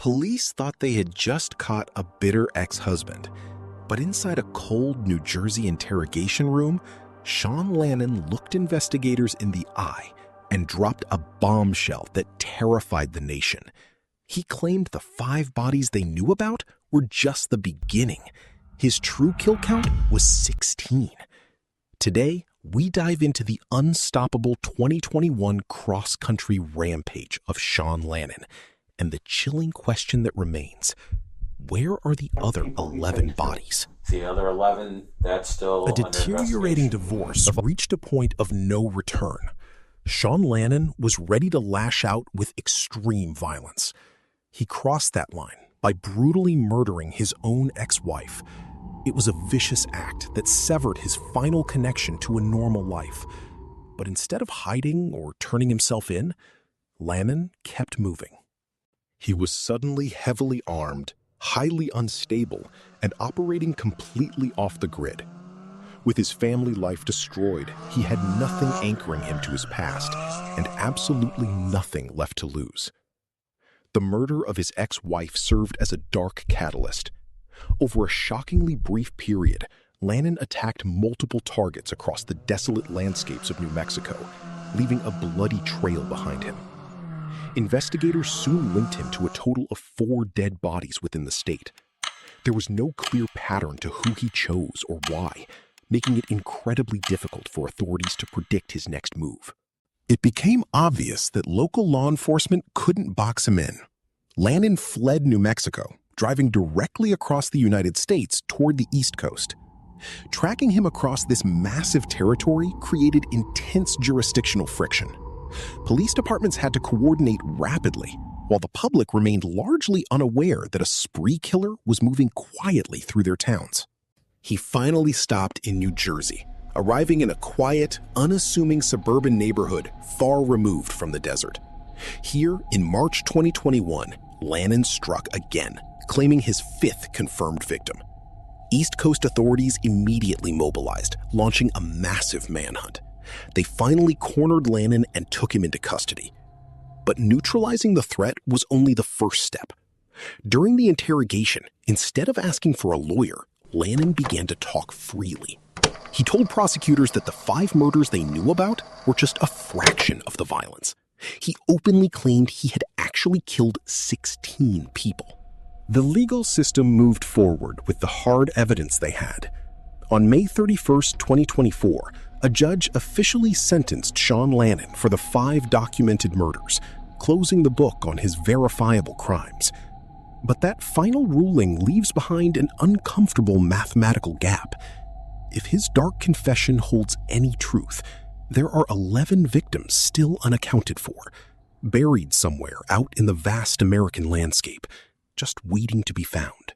Police thought they had just caught a bitter ex-husband, but inside a cold New Jersey interrogation room, Sean Lannon looked investigators in the eye and dropped a bombshell that terrified the nation. He claimed the 5 bodies they knew about were just the beginning. His true kill count was 16. Today, we dive into the unstoppable 2021 cross-country rampage of Sean Lannon and the chilling question that remains: where are the other 11 bodies? The other 11, that's still a deteriorating divorce reached a point of no return. Sean Lannon was ready to lash out with extreme violence. He crossed that line by brutally murdering his own ex-wife. It was a vicious act that severed his final connection to a normal life. But instead of hiding or turning himself in, Lannon kept moving. He was suddenly heavily armed, highly unstable, and operating completely off the grid. With his family life destroyed, he had nothing anchoring him to his past and absolutely nothing left to lose. The murder of his ex-wife served as a dark catalyst. Over a shockingly brief period, Lannon attacked multiple targets across the desolate landscapes of New Mexico, leaving a bloody trail behind him. Investigators soon linked him to a total of 4 dead bodies within the state. There was no clear pattern to who he chose or why, making it incredibly difficult for authorities to predict his next move. It became obvious that local law enforcement couldn't box him in. Lannon fled New Mexico, driving directly across the United States toward the East Coast. Tracking him across this massive territory created intense jurisdictional friction. Police departments had to coordinate rapidly, while the public remained largely unaware that a spree killer was moving quietly through their towns. He finally stopped in New Jersey, arriving in a quiet, unassuming suburban neighborhood far removed from the desert. Here, in March 2021, Lannon struck again, claiming his 5th confirmed victim. East Coast authorities immediately mobilized, launching a massive manhunt. They finally cornered Lannon and took him into custody. But neutralizing the threat was only the first step. During the interrogation, instead of asking for a lawyer, Lannon began to talk freely. He told prosecutors that the 5 murders they knew about were just a fraction of the violence. He openly claimed he had actually killed 16 people. The legal system moved forward with the hard evidence they had. On May 31st, 2024, a judge officially sentenced Sean Lannon for the 5 documented murders, closing the book on his verifiable crimes. But that final ruling leaves behind an uncomfortable mathematical gap. If his dark confession holds any truth, there are 11 victims still unaccounted for, buried somewhere out in the vast American landscape, just waiting to be found.